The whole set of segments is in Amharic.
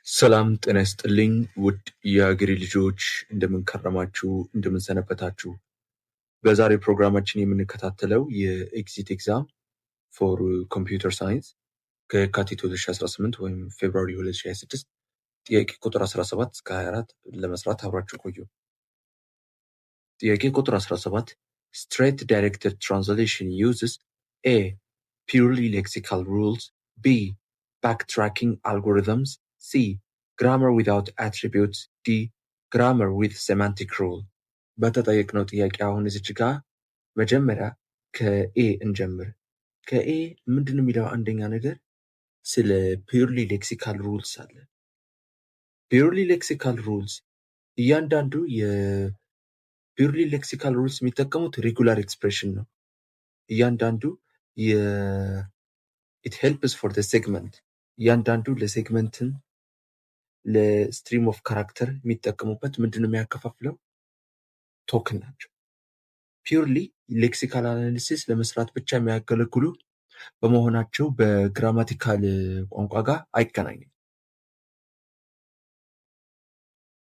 ሰላም ጤና ይስጥልኝ ውድ የሀገሬ ልጆች እንደምን ከረማችሁ እንደምን ሰነበታችሁ። በዛሬ ፕሮግራማችን የምንከታተለው የኤግዚት ኤግዛም ፎር ኮምፒውተር ሳይንስ ከየካቲት 2018 ወይም ፌብሩዋሪ 2026 ጥያቄ ቁጥር 17 እስከ 24 ለመስራት አብራችሁ ቆዩ። ጥያቄ ቁጥር 17 straight directed translation uses A. purely lexical rules, B. backtracking algorithms, C. grammar without attributes, D. grammar with semantic rule. በተጠየቅነው ጥያቄ አሁን እዚች ጋር መጀመሪያ ከኤ እንጀምር። ከኤ ምንድን ነው የሚለው? አንደኛ ነገር ስለ purely lexical rules አለ። purely lexical rules እያንዳንዱ purely lexical rules የሚጠቀሙት regular expression ነው። እያንዳንዱ it helps for the segment እያንዳንዱ ለሴግመንትን ለስትሪም ኦፍ ካራክተር የሚጠቀሙበት ምንድነው የሚያከፋፍለው? ቶክን ናቸው። ፒውርሊ ሌክሲካል አናሊሲስ ለመስራት ብቻ የሚያገለግሉ በመሆናቸው በግራማቲካል ቋንቋ ጋር አይገናኝም።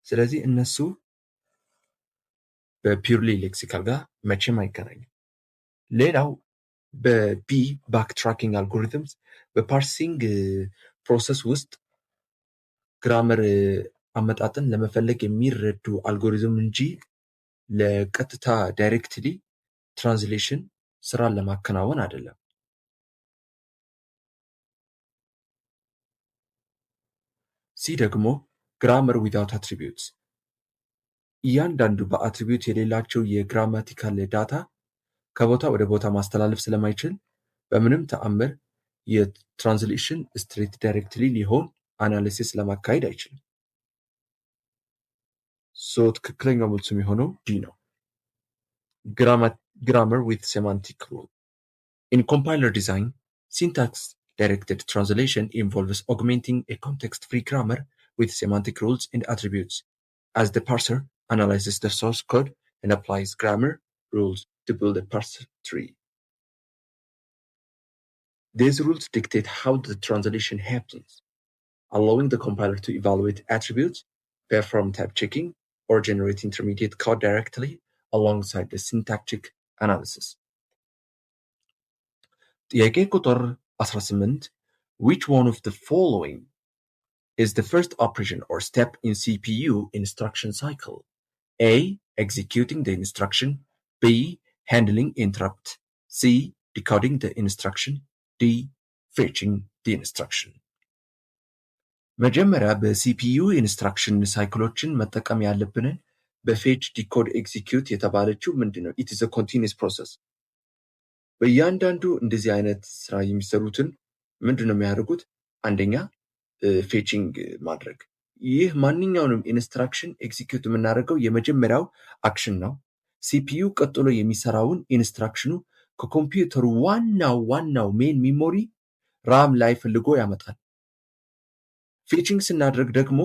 ስለዚህ እነሱ በፒውርሊ ሌክሲካል ጋር መቼም አይገናኝም። ሌላው በቢ ባክትራኪንግ አልጎሪትምስ በፓርሲንግ ፕሮሰስ ውስጥ ግራመር አመጣጥን ለመፈለግ የሚረዱ አልጎሪዝም እንጂ ለቀጥታ ዳይሬክትሊ ትራንስሌሽን ስራን ለማከናወን አይደለም። ሲ ደግሞ ግራመር ዊዛውት አትሪቢዩትስ እያንዳንዱ በአትሪቢዩት የሌላቸው የግራማቲካል ዳታ ከቦታ ወደ ቦታ ማስተላለፍ ስለማይችል በምንም ተአምር የትራንስሌሽን ስትሬት ዳይሬክትሊ ሊሆን አናሊሲስ ለማካሄድ አይችልም። ትክክለኛው መልሱ የሚሆነው ዲ ነው። grammar with semantic rule. In compiler design, syntax-directed translation involves augmenting a context-free grammar with semantic rules and attributes, as the parser analyzes the source code and applies grammar rules to build a parser tree. These rules dictate how the translation happens, allowing the compiler to evaluate attributes, perform type checking, or generate intermediate code directly alongside the syntactic analysis. ጥያቄ ቁጥር 18 which one of the following is the first operation or step in CPU instruction cycle? A. executing the instruction, B. handling interrupt, C. decoding the instruction, D. fetching the instruction. መጀመሪያ በሲፒዩ ኢንስትራክሽን ሳይክሎችን መጠቀም ያለብንን በፌች ዲኮድ ኤግዚኪዩት የተባለችው ምንድነው? it is a continuous process። በእያንዳንዱ እንደዚህ አይነት ስራ የሚሰሩትን ምንድነው የሚያደርጉት? አንደኛ ፌቺንግ ማድረግ። ይህ ማንኛውንም ኢንስትራክሽን ኤግዚኪዩት የምናደርገው የመጀመሪያው አክሽን ነው። ሲፒዩ ቀጥሎ የሚሰራውን ኢንስትራክሽኑ ከኮምፒውተሩ ዋናው ሜን ሚሞሪ ራም ላይ ፈልጎ ያመጣል። ፌቺንግ ስናደርግ ደግሞ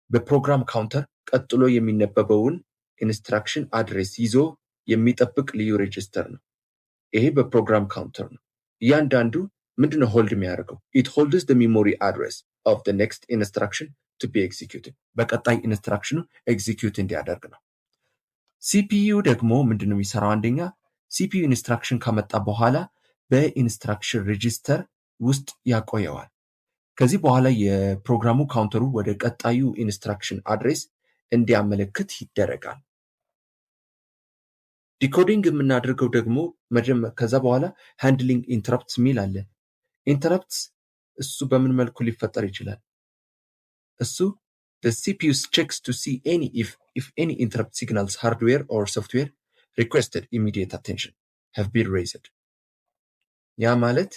በፕሮግራም ካውንተር ቀጥሎ የሚነበበውን ኢንስትራክሽን አድሬስ ይዞ የሚጠብቅ ልዩ ሬጅስተር ነው። ይሄ በፕሮግራም ካውንተር ነው። እያንዳንዱ ምንድነው ሆልድ የሚያደርገው? it holds the memory address of the next instruction to be executed። በቀጣይ ኢንስትራክሽኑ ኤግዚኪዩት እንዲያደርግ ነው። ሲፒዩ ደግሞ ምንድነው የሚሰራው? አንደኛ ሲፒዩ ኢንስትራክሽን ካመጣ በኋላ በኢንስትራክሽን ሬጅስተር ውስጥ ያቆየዋል። ከዚህ በኋላ የፕሮግራሙ ካውንተሩ ወደ ቀጣዩ ኢንስትራክሽን አድሬስ እንዲያመለክት ይደረጋል። ዲኮዲንግ የምናደርገው ደግሞ ከዛ በኋላ ሃንድሊንግ ኢንተረፕትስ ሚል አለ። ኢንተረፕትስ እሱ በምን መልኩ ሊፈጠር ይችላል? እሱ the CPU checks to see if any interrupt signals hardware or software requested immediate attention have been raised። ያ ማለት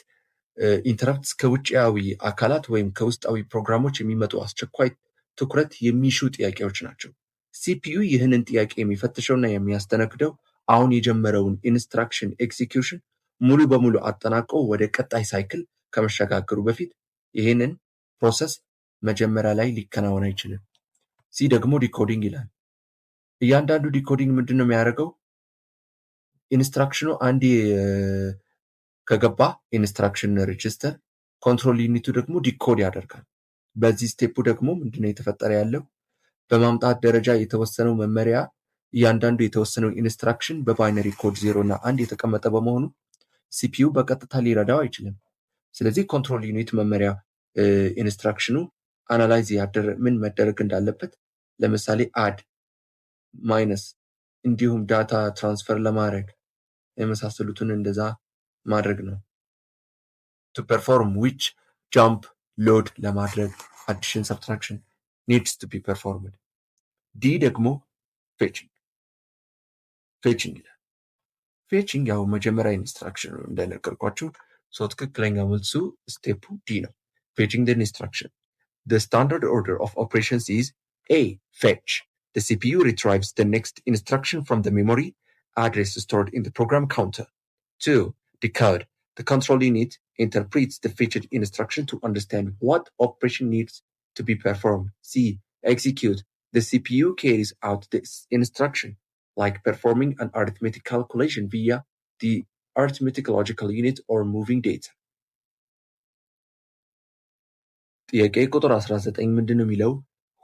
ኢንተረፕትስ ከውጫዊ አካላት ወይም ከውስጣዊ ፕሮግራሞች የሚመጡ አስቸኳይ ትኩረት የሚሹ ጥያቄዎች ናቸው። ሲፒዩ ይህንን ጥያቄ የሚፈትሸውና የሚያስተናግደው አሁን የጀመረውን ኢንስትራክሽን ኤግዚኪዩሽን ሙሉ በሙሉ አጠናቆ ወደ ቀጣይ ሳይክል ከመሸጋገሩ በፊት ይህንን ፕሮሰስ መጀመሪያ ላይ ሊከናወን አይችልም። ሲ ደግሞ ዲኮዲንግ ይላል። እያንዳንዱ ዲኮዲንግ ምንድን ነው የሚያደርገው? ኢንስትራክሽኑ አንዴ ከገባ ኢንስትራክሽን ሬጅስተር ኮንትሮል ዩኒቱ ደግሞ ዲኮድ ያደርጋል። በዚህ ስቴፑ ደግሞ ምንድነው የተፈጠረ ያለው? በማምጣት ደረጃ የተወሰነው መመሪያ እያንዳንዱ የተወሰነው ኢንስትራክሽን በባይነሪ ኮድ 0 እና 1 የተቀመጠ በመሆኑ ሲፒዩ በቀጥታ ሊረዳው አይችልም። ስለዚህ ኮንትሮል ዩኒት መመሪያ ኢንስትራክሽኑ አናላይዝ ምን መደረግ እንዳለበት ለምሳሌ አድ፣ ማይነስ እንዲሁም ዳታ ትራንስፈር ለማድረግ የመሳሰሉትን እንደዛ ማድረግ ነው። to perform which jump load ለማድረግ addition subtraction needs to be performed። ዲ ደግሞ ፌቺንግ ይላል። ፌቺንግ ያው መጀመሪያ ኢንስትራክሽን ነው እንደነገርኳችሁ። ትክክለኛ መልሱ ስቴፑ ዲ ነው። ፌቺንግ the instruction. The standard order of operations is A. Fetch. The CPU retrieves the next instruction from the memory address stored in the program counter. 2. Decode. The control unit interprets the fetched instruction to understand what operation needs to be performed. C. Execute. The CPU carries out this instruction, like performing an arithmetic calculation via the arithmetic logical unit or moving data. ጥያቄ ቁጥር 19 ምንድን ነው የሚለው?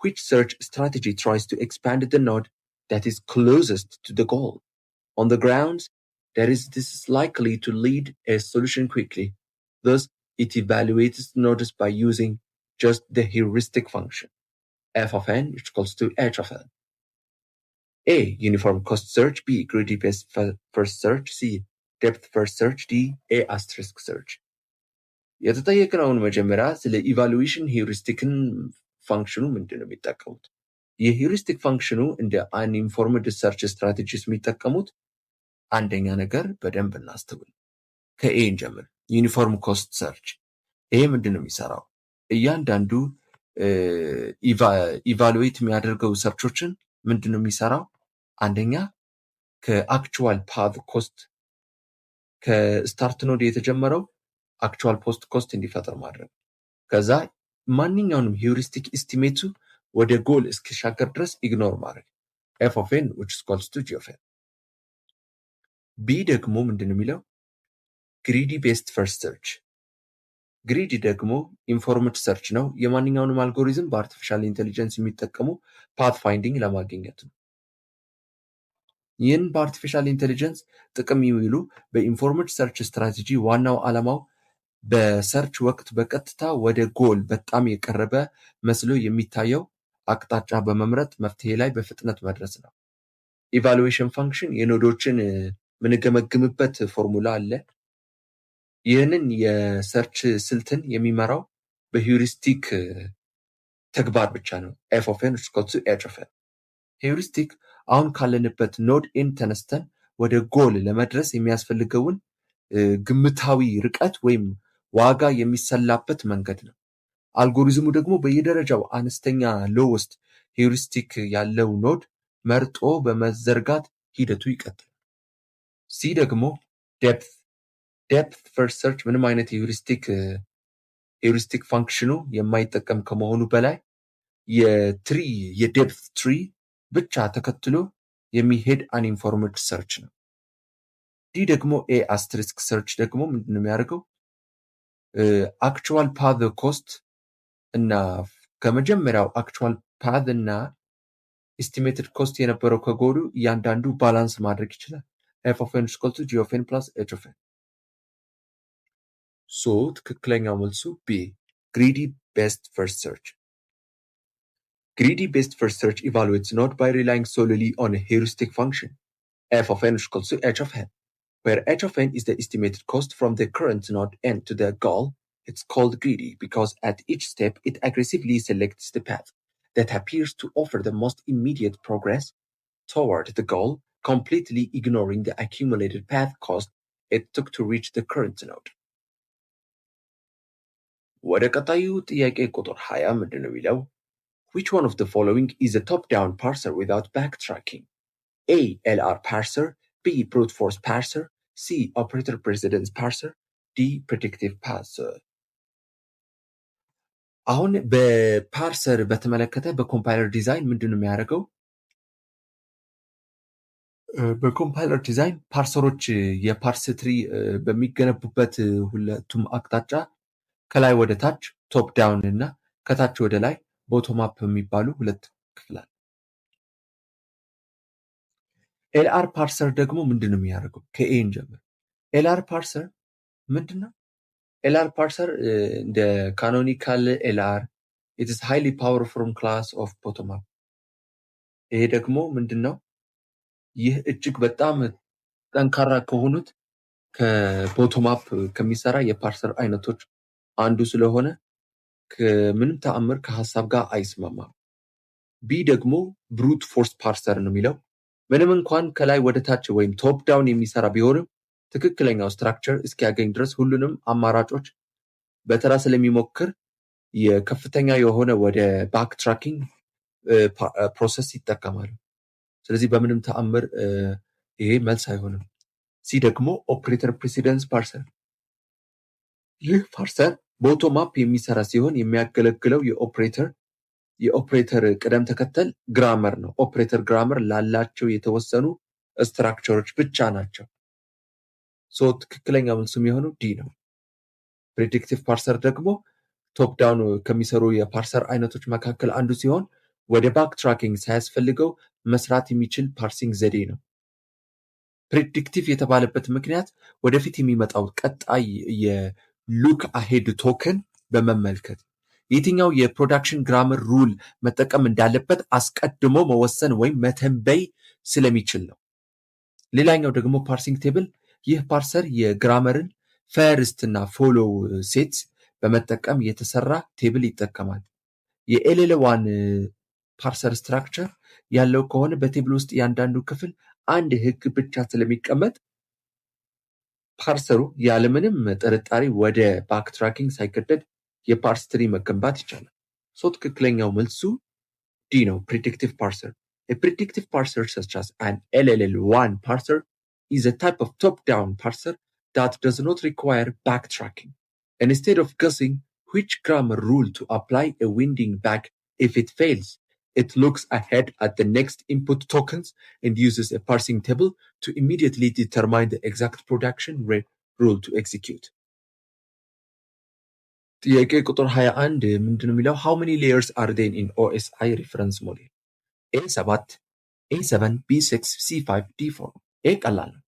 Which search strategy tries to expand the node that is closest to the goal? On the grounds that this is likely to lead a solution quickly. Thus, it evaluates nodes by using just the heuristic function f of n which equals to h of n. A. Uniform cost search. B. Greedy best first search. C. Depth first search. D. A asterisk search. የተጠየቅነውን መጀመሪያ ስለ ኢቫሉዌሽን ሂውሪስቲክን ፋንክሽኑ ምንድን ነው የሚጠቀሙት? የሂውሪስቲክ ፋንክሽኑ እንደ አንኢንፎርምድ ሰርች ስትራቴጂስ የሚጠቀሙት አንደኛ ነገር በደንብ እናስተውል። ከኤ እንጀምር። ዩኒፎርም ኮስት ሰርች። ይሄ ምንድን ነው የሚሰራው? እያንዳንዱ ኢቫሉዌት የሚያደርገው ሰርቾችን ምንድን ነው የሚሰራው? አንደኛ ከአክቹዋል ፓዝ ኮስት ከስታርት ኖድ የተጀመረው አክቹዋል ፖስት ኮስት እንዲፈጠር ማድረግ፣ ከዛ ማንኛውንም ሂውሪስቲክ ኢስቲሜቱ ወደ ጎል እስኪሻገር ድረስ ኢግኖር ማድረግ ኤፍ ኦፍ ኤን which is equals to g of n። ቢ ደግሞ ምንድን ነው የሚለው? ግሪዲ ቤስት ፈርስት ሰርች። ግሪዲ ደግሞ ኢንፎርምድ ሰርች ነው። የማንኛውንም አልጎሪዝም በአርቲፊሻል ኢንቴሊጀንስ የሚጠቀሙ ፓት ፋይንዲንግ ለማግኘት ነው። ይህን በአርቲፊሻል ኢንቴሊጀንስ ጥቅም የሚውሉ በኢንፎርምድ ሰርች ስትራቴጂ ዋናው ዓላማው በሰርች ወቅት በቀጥታ ወደ ጎል በጣም የቀረበ መስሎ የሚታየው አቅጣጫ በመምረጥ መፍትሄ ላይ በፍጥነት መድረስ ነው። ኢቫሉዌሽን ፋንክሽን የኖዶችን ምንገመግምበት ፎርሙላ አለ። ይህንን የሰርች ስልትን የሚመራው በሂውሪስቲክ ተግባር ብቻ ነው። ኤፍ ኦፍ ኤን ስኮቱ ኤች ኦፍ ኤን። ሂውሪስቲክ አሁን ካለንበት ኖድ ኤን ተነስተን ወደ ጎል ለመድረስ የሚያስፈልገውን ግምታዊ ርቀት ወይም ዋጋ የሚሰላበት መንገድ ነው። አልጎሪዝሙ ደግሞ በየደረጃው አነስተኛ ሎወስት ሂውሪስቲክ ያለው ኖድ መርጦ በመዘርጋት ሂደቱ ይቀጥላል። ሲ ደግሞ ዴፕት ፈርስት ሰርች ምንም አይነት ሂውሪስቲክ ፋንክሽኑ የማይጠቀም ከመሆኑ በላይ የዴፕት ትሪ ብቻ ተከትሎ የሚሄድ አንኢንፎርምድ ሰርች ነው። ዲ ደግሞ ኤ አስትሪስክ ሰርች ደግሞ ምንድን ነው የሚያደርገው? አክቹዋል ፓዝ ኮስት እና ከመጀመሪያው አክቹዋል ፓዝ እና ኤስቲሜትድ ኮስት የነበረው ከጎሉ እያንዳንዱ ባላንስ ማድረግ ይችላል። ኤፍ ኦፍ ኤን ኢኳል ቱ ጂ ኦፍ ኤን ፕላስ ኤች ኦፍ ኤን። ሶ ትክክለኛው መልሱ ቢ ግሪዲ ቤስት ፈርስት ሰርች። Greedy based first search evaluates node by relying solely on a heuristic function f of n equals to h of n, where h of n is the estimated cost from the current node n to the goal. It's called greedy because at each step it aggressively selects the path that appears to offer the most immediate progress toward the goal, completely ignoring the accumulated path cost it took to reach the current node. ወደ ቀጣዩ ጥያቄ ቁጥር 20 ምንድን ነው የሚለው? Which one of the following is a top-down parser without backtracking? A. LR parser. B. Brute force parser. C. Operator precedence parser. D. Predictive parser. አሁን በፓርሰር በተመለከተ በኮምፓይለር ዲዛይን ምንድን ነው የሚያደርገው? በኮምፓይለር ዲዛይን ፓርሰሮች የፓርስ ትሪ በሚገነቡበት ሁለቱም አቅጣጫ ከላይ ወደ ታች ቶፕ ዳውን እና ከታች ወደ ላይ ቦቶም አፕ የሚባሉ ሁለት ክፍል አለ። ኤልአር ፓርሰር ደግሞ ምንድነው የሚያደርገው? ከኤን ጀምር። ኤልአር ፓርሰር ምንድነው? ኤልአር ፓርሰር እንደ ካኖኒካል ኤልአር it is highly powerful class of bottom up። ይሄ ደግሞ ምንድነው? ይህ እጅግ በጣም ጠንካራ ከሆኑት ከቦቶም አፕ ከሚሰራ የፓርሰር አይነቶች አንዱ ስለሆነ ከምንም ተአምር ከሐሳብ ጋር አይስማማም። ቢ ደግሞ ብሩት ፎርስ ፓርሰር ነው የሚለው። ምንም እንኳን ከላይ ወደ ታች ወይም ቶፕ ዳውን የሚሰራ ቢሆንም ትክክለኛው ስትራክቸር እስኪያገኝ ድረስ ሁሉንም አማራጮች በተራ ስለሚሞክር የከፍተኛ የሆነ ወደ ባክ ትራኪንግ ፕሮሰስ ይጠቀማሉ። ስለዚህ በምንም ተአምር ይሄ መልስ አይሆንም። ሲ ደግሞ ኦፕሬተር ፕሬሲደንስ ፓርሰር። ይህ ፓርሰር ቦቶም አፕ የሚሰራ ሲሆን የሚያገለግለው የኦፕሬተር ቅደም ተከተል ግራመር ነው። ኦፕሬተር ግራመር ላላቸው የተወሰኑ ስትራክቸሮች ብቻ ናቸው። ትክክለኛ መልሱ የሚሆነው ዲ ነው። ፕሬዲክቲቭ ፓርሰር ደግሞ ቶፕ ዳውን ከሚሰሩ የፓርሰር አይነቶች መካከል አንዱ ሲሆን ወደ ባክ ትራኪንግ ሳያስፈልገው መስራት የሚችል ፓርሲንግ ዘዴ ነው። ፕሬዲክቲቭ የተባለበት ምክንያት ወደፊት የሚመጣው ቀጣይ የሉክ አሄድ ቶክን በመመልከት የትኛው የፕሮዳክሽን ግራመር ሩል መጠቀም እንዳለበት አስቀድሞ መወሰን ወይም መተንበይ ስለሚችል ነው። ሌላኛው ደግሞ ፓርሲንግ ቴብል። ይህ ፓርሰር የግራመርን ፈርስት እና ፎሎው ሴት በመጠቀም የተሰራ ቴብል ይጠቀማል። የኤልኤል1 ፓርሰር ስትራክቸር ያለው ከሆነ በቴብል ውስጥ ያንዳንዱ ክፍል አንድ ህግ ብቻ ስለሚቀመጥ ፓርሰሩ ያለምንም ጥርጣሬ ወደ ባክ ትራኪንግ ሳይገደድ የፓርስ ትሪ መገንባት ይቻላል። ትክክለኛው መልሱ ዲ ነው፣ ፕሬዲክቲቭ ፓርሰር። A predictive parser such as an LLL1 parser is a type of top-down parser that does not require backtracking. And instead of guessing which grammar rule to apply a winding back if it fails, it looks ahead at the next input tokens and uses a parsing table to immediately determine the exact production rule to execute. ጥያቄ ቁጥር 21 ምንድነው የሚለው? How many layers are there in OSI reference model? A7 A7 B6 C5 D4 ይሄ ቀላል ነው።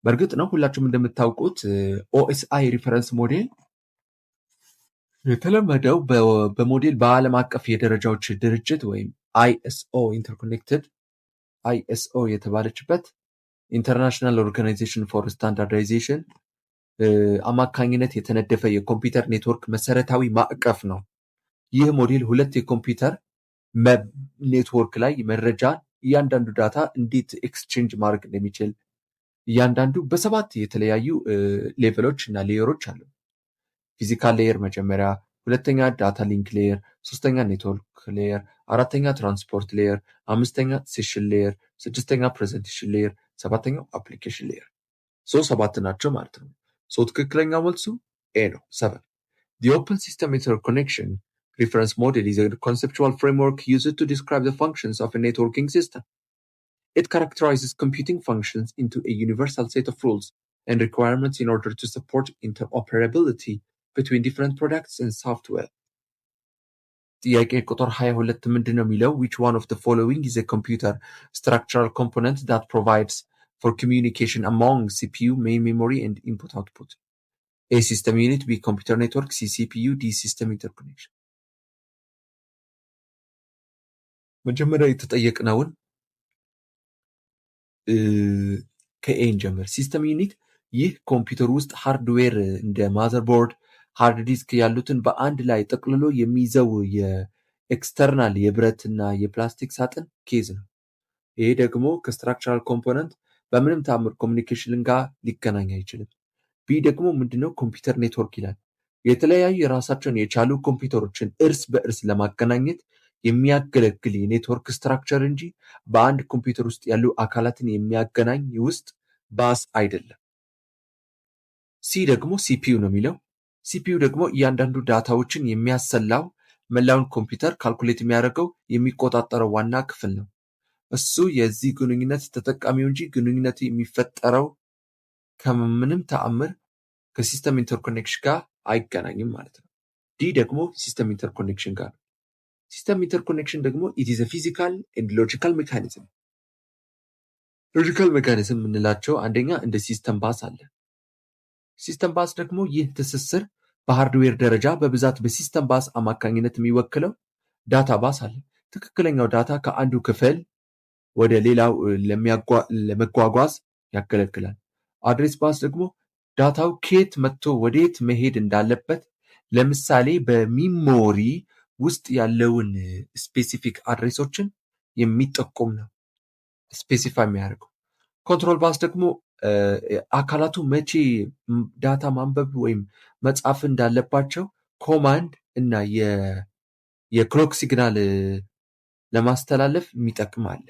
በእርግጥ ነው ሁላችሁም እንደምታውቁት OSI ሪፈረንስ ሞዴል የተለመደው በሞዴል በዓለም አቀፍ የደረጃዎች ድርጅት ወይም ISO ኢንተርኮኔክትድ ISO የተባለችበት ኢንተርናሽናል ኦርጋናይዜሽን ፎር ስታንዳርዳይዜሽን አማካኝነት የተነደፈ የኮምፒውተር ኔትወርክ መሰረታዊ ማዕቀፍ ነው። ይህ ሞዴል ሁለት የኮምፒውተር ኔትወርክ ላይ መረጃ እያንዳንዱ ዳታ እንዴት ኤክስቼንጅ ማድረግ እንደሚችል እያንዳንዱ በሰባት የተለያዩ ሌቨሎች እና ሌየሮች አሉ። ፊዚካል ሌየር መጀመሪያ፣ ሁለተኛ ዳታ ሊንክ ሌየር፣ ሶስተኛ ኔትወርክ ሌየር፣ አራተኛ ትራንስፖርት ሌየር፣ አምስተኛ ሴሽን ሌየር፣ ስድስተኛ ፕሬዘንቴሽን ሌየር፣ ሰባተኛው አፕሊኬሽን ሌየር። ሰባት ናቸው ማለት ነው። ትክክለኛው መልሱ ኤ ነው፣ 7። The open system interconnection reference model is a conceptual framework used to describe the functions of a networking system. It characterizes computing functions into a universal set of rules and requirements in order to support interoperability between different products and software. ጥያቄ ቁጥር 22 ምንድነው የሚለው? Which one of the following is a computer structural component that provides for communication among CPU, main memory, and input-output? A. System unit, B. Computer network, C. CPU, D. System interconnection. መጀመሪያ የተጠየቅነውን ከኤን ጀምር። ሲስተም ዩኒት ይህ ኮምፒውተር ውስጥ ሃርድዌር እንደ ማዘርቦርድ፣ ሃርድ ዲስክ ያሉትን በአንድ ላይ ጠቅልሎ የሚይዘው የኤክስተርናል የብረት እና የፕላስቲክ ሳጥን ኬዝ ነው። ይሄ ደግሞ ከስትራክቸራል ኮምፖነንት በምንም ታምር ኮሚኒኬሽን ጋር ሊገናኝ አይችልም። ቢ ደግሞ ምንድነው? ኮምፒውተር ኔትወርክ ይላል። የተለያዩ የራሳቸውን የቻሉ ኮምፒውተሮችን እርስ በእርስ ለማገናኘት የሚያገለግል የኔትወርክ ስትራክቸር እንጂ በአንድ ኮምፒውተር ውስጥ ያሉ አካላትን የሚያገናኝ ውስጥ ባስ አይደለም። ሲ ደግሞ ሲፒዩ ነው የሚለው። ሲፒዩ ደግሞ እያንዳንዱ ዳታዎችን የሚያሰላው መላውን ኮምፒውተር ካልኩሌት የሚያደርገው የሚቆጣጠረው ዋና ክፍል ነው። እሱ የዚህ ግንኙነት ተጠቃሚው እንጂ ግንኙነቱ የሚፈጠረው ከምንም ተአምር ከሲስተም ኢንተርኮኔክሽን ጋር አይገናኝም ማለት ነው። ዲ ደግሞ ሲስተም ኢንተርኮኔክሽን ጋር ነው። ሲስተም ኢንተርኮኔክሽን ደግሞ ኢት ኢዝ ፊዚካል ኤንድ ሎጂካል ሜካኒዝም። ሎጂካል ሜካኒዝም የምንላቸው አንደኛ እንደ ሲስተም ባስ አለ። ሲስተም ባስ ደግሞ ይህ ትስስር በሃርድዌር ደረጃ በብዛት በሲስተም ባስ አማካኝነት የሚወክለው ዳታ ባስ አለ። ትክክለኛው ዳታ ከአንዱ ክፍል ወደ ሌላው ለመጓጓዝ ያገለግላል። አድሬስ ባስ ደግሞ ዳታው ከየት መጥቶ ወዴት መሄድ እንዳለበት ለምሳሌ በሚሞሪ ውስጥ ያለውን ስፔሲፊክ አድሬሶችን የሚጠቁም ነው፣ ስፔሲፋይ የሚያደርገው። ኮንትሮል ባስ ደግሞ አካላቱ መቼ ዳታ ማንበብ ወይም መጻፍ እንዳለባቸው ኮማንድ እና የክሎክ ሲግናል ለማስተላለፍ የሚጠቅም አለ።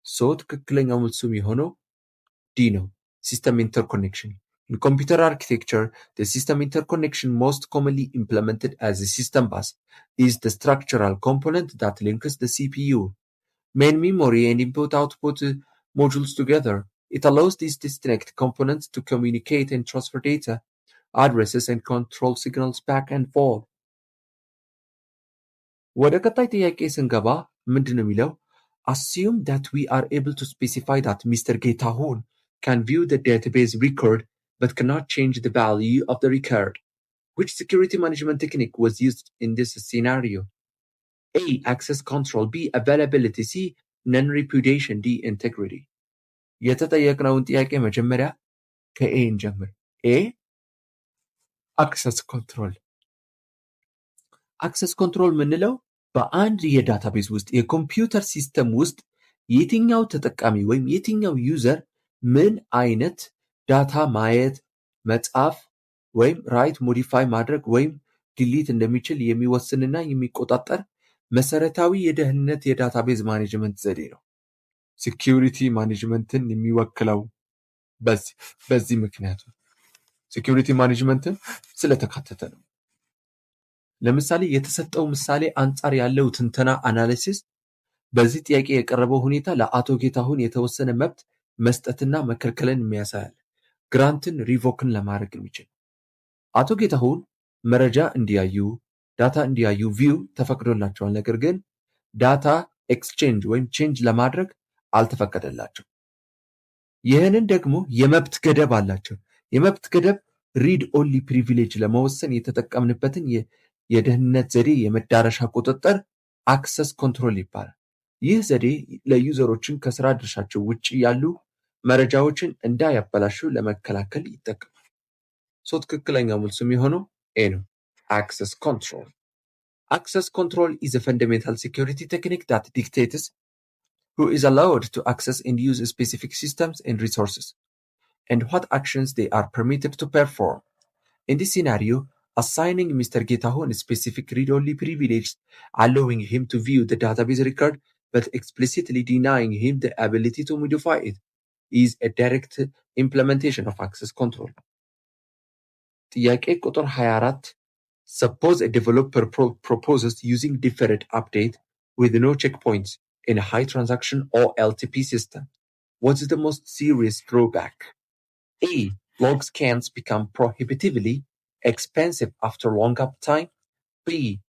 ሶ ትክክለኛው መልሱ የሆነው ዲ ነው፣ ሲስተም ኢንተርኮኔክሽን። In computer architecture, the system interconnection most commonly implemented as a system bus is the structural component that links the CPU, main memory, and input-output modules together. It allows these distinct components to communicate and transfer data, addresses, and control signals back and forth. ወደ ቀጣይ ጥያቄ ስንገባ ምንድን ነው የሚለው? Assume that we are able to specify that Mr. Getahun can view the database record but cannot change the value of the record. Which security management technique was used in this scenario? A. Access control. B. Availability. C. Non-repudiation. D. Integrity. የተጠየቅነውን ጥያቄ መጀመሪያ ከኤ እንጀምር። ኤ አክሰስ ኮንትሮል። አክሰስ ኮንትሮል የምንለው በአንድ የዳታቤዝ ውስጥ የኮምፒውተር ሲስተም ውስጥ የትኛው ተጠቃሚ ወይም የትኛው ዩዘር ምን አይነት ዳታ ማየት፣ መጻፍ ወይም ራይት ሞዲፋይ ማድረግ ወይም ዲሊት እንደሚችል የሚወስንና የሚቆጣጠር መሰረታዊ የደህንነት የዳታቤዝ ማኔጅመንት ዘዴ ነው። ሴኪዩሪቲ ማኔጅመንትን የሚወክለው በዚህ ምክንያቱ ሴኪዩሪቲ ማኔጅመንትን ስለተካተተ ነው። ለምሳሌ የተሰጠው ምሳሌ አንጻር ያለው ትንተና አናሊሲስ በዚህ ጥያቄ የቀረበው ሁኔታ ለአቶ ጌታሁን የተወሰነ መብት መስጠትና መከልከልን የሚያሳያል። ግራንትን ሪቮክን ለማድረግ የሚችል አቶ ጌታሁን መረጃ እንዲያዩ ዳታ እንዲያዩ ቪው ተፈቅዶላቸዋል። ነገር ግን ዳታ ኤክስቼንጅ ወይም ቼንጅ ለማድረግ አልተፈቀደላቸው። ይህንን ደግሞ የመብት ገደብ አላቸው። የመብት ገደብ ሪድ ኦንሊ ፕሪቪሌጅ ለመወሰን የተጠቀምንበትን የደህንነት ዘዴ የመዳረሻ ቁጥጥር አክሰስ ኮንትሮል ይባላል። ይህ ዘዴ ለዩዘሮችን ከስራ ድርሻቸው ውጭ ያሉ መረጃዎችን እንዳያበላሹ ለመከላከል ይጠቀማል። ሶ ትክክለኛ መልሱ የሚሆነው ኤ ነው፣ አክሰስ ኮንትሮል። Access control is a fundamental security technique that dictates who is allowed to access and use specific systems and resources, and what actions they are permitted to perform. In this scenario, assigning Mr. Getahun specific read-only privileges, allowing him to view the database record but explicitly denying him the ability to modify it, is a direct implementation of access control. ጥያቄ ቁጥር 24 Suppose a developer proposes using deferred update with no checkpoints in a high transaction or LTP system. What is the most serious drawback? A. Log scans become prohibitively expensive after long uptime. B.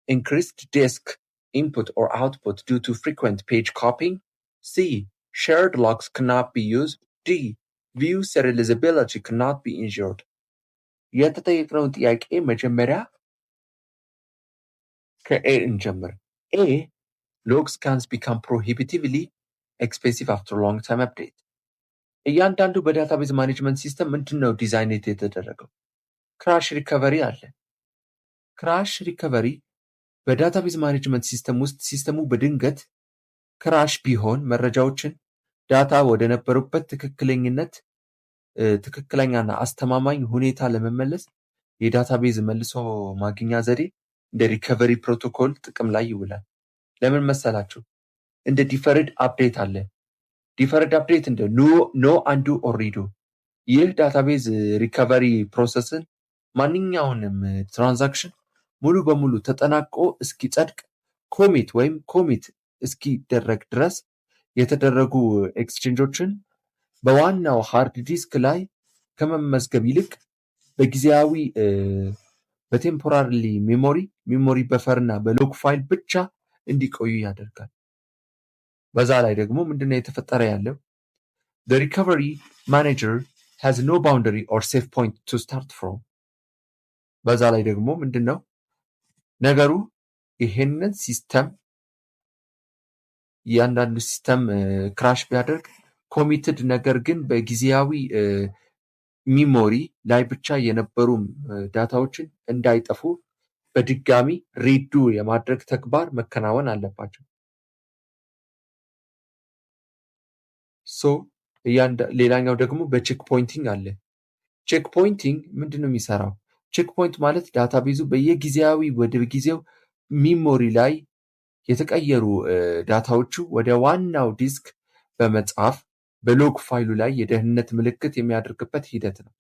Increased disk input or output due to frequent page copying. C. Shared logs cannot be used. D. View serializability cannot be insured. የተጠየቅነውን ጥያቄ መጀመሪያ ከኤ እንጀምር። ኤ ሎግ ስካንስ ቢካም ፕሮሂቢቲቭሊ ኤክስፔንሲቭ አፍተር ሎንግ ታይም አፕዴት። እያንዳንዱ በዳታቤዝ ማኔጅመንት ሲስተም ምንድን ነው ዲዛይን የተደረገው? ክራሽ ሪከቨሪ አለ። ክራሽ ሪከቨሪ በዳታቤዝ ማኔጅመንት ሲስተም ውስጥ ሲስተሙ በድንገት ክራሽ ቢሆን መረጃዎችን ዳታ ወደ ነበሩበት ትክክለኛና አስተማማኝ ሁኔታ ለመመለስ የዳታቤዝ መልሶ ማግኛ ዘዴ እንደ ሪከቨሪ ፕሮቶኮል ጥቅም ላይ ይውላል። ለምን መሰላችሁ? እንደ ዲፈርድ አፕዴት አለ። ዲፈርድ አፕዴት እንደ ኖ አንዱ ኦር ሪዶ። ይህ ዳታቤዝ ሪከቨሪ ፕሮሰስን ማንኛውንም ትራንዛክሽን ሙሉ በሙሉ ተጠናቆ እስኪጸድቅ ኮሚት እስኪደረግ ድረስ የተደረጉ ኤክስቼንጆችን በዋናው ሃርድ ዲስክ ላይ ከመመዝገብ ይልቅ በጊዜያዊ በቴምፖራሪ ሚሞሪ በፈርና በሎግ ፋይል ብቻ እንዲቆዩ ያደርጋል። በዛ ላይ ደግሞ ምንድነው የተፈጠረ ያለው? The recovery manager has no boundary or safe point to start from. በዛ ላይ ደግሞ ምንድነው ነገሩ ይሄንን ሲስተም ያንዳንዱ ሲስተም ክራሽ ቢያደርግ ኮሚትድ ነገር ግን በጊዜያዊ ሚሞሪ ላይ ብቻ የነበሩ ዳታዎችን እንዳይጠፉ በድጋሚ ሪዱ የማድረግ ተግባር መከናወን አለባቸው። ሌላኛው ደግሞ በቼክ ፖይንቲንግ አለ። ቼክ ፖይንቲንግ ምንድነው የሚሰራው? ቼክ ፖይንት ማለት ዳታቤዙ በየጊዜያዊ ወደ ጊዜው ሚሞሪ ላይ የተቀየሩ ዳታዎቹ ወደ ዋናው ዲስክ በመጻፍ በሎግ ፋይሉ ላይ የደህንነት ምልክት የሚያደርግበት ሂደት ነው።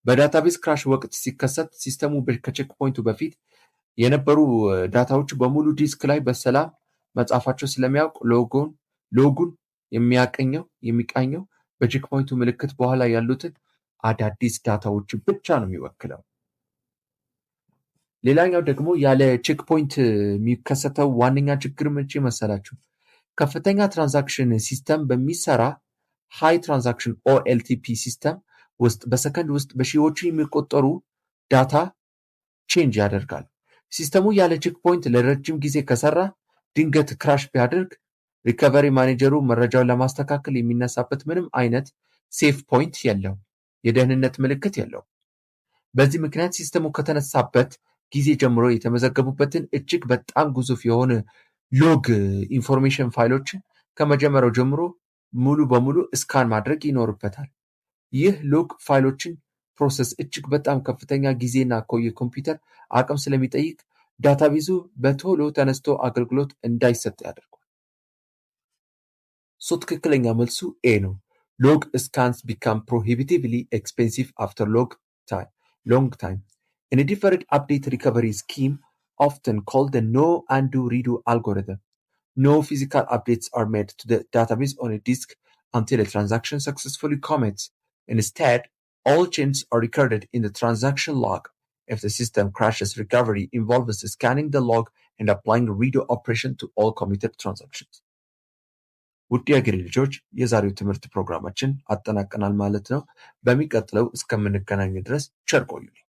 በዳታቤዝ ክራሽ ወቅት ሲከሰት ሲስተሙ ከቼክ ፖይንቱ በፊት የነበሩ ዳታዎቹ በሙሉ ዲስክ ላይ በሰላም መጻፋቸው ስለሚያውቅ ሎጉን የሚቃኘው በቼክ ፖይንቱ ምልክት በኋላ ያሉትን አዳዲስ ዳታዎች ብቻ ነው የሚወክለው። ሌላኛው ደግሞ ያለ ቼክ ፖይንት የሚከሰተው ዋነኛ ችግር ምን መሰላችሁ? ከፍተኛ ትራንዛክሽን ሲስተም በሚሰራ ሃይ ትራንዛክሽን OLTP ሲስተም ውስጥ በሰከንድ ውስጥ በሺዎች የሚቆጠሩ ዳታ ቼንጅ ያደርጋል። ሲስተሙ ያለ ቼክ ፖይንት ለረጅም ጊዜ ከሰራ ድንገት ክራሽ ቢያደርግ ሪከቨሪ ማኔጀሩ መረጃውን ለማስተካከል የሚነሳበት ምንም አይነት ሴፍ ፖይንት የለው፣ የደህንነት ምልክት የለው። በዚህ ምክንያት ሲስተሙ ከተነሳበት ጊዜ ጀምሮ የተመዘገቡበትን እጅግ በጣም ግዙፍ የሆነ ሎግ ኢንፎርሜሽን ፋይሎችን ከመጀመሪያው ጀምሮ ሙሉ በሙሉ እስካን ማድረግ ይኖርበታል። ይህ ሎግ ፋይሎችን ፕሮሰስ እጅግ በጣም ከፍተኛ ጊዜና የኮምፒውተር አቅም ስለሚጠይቅ ዳታቤዙ በቶሎ ተነስቶ አገልግሎት እንዳይሰጥ ያደርጋል። ትክክለኛ መልሱ ኤ ነው። ሎግ scans become prohibitively expensive after long time. In a deferred update recovery scheme, often called the no undo redo algorithm, no physical updates are made to the database on a disk until a transaction successfully commits. Instead, all changes are recorded in the transaction log. If the system crashes, recovery involves scanning the log and applying a redo operation to all committed transactions. ውድ የአገሬ ልጆች የዛሬው ትምህርት ፕሮግራማችን አጠናቀናል ማለት ነው። በሚቀጥለው እስከምንገናኝ ድረስ ቸር ቆዩልኝ።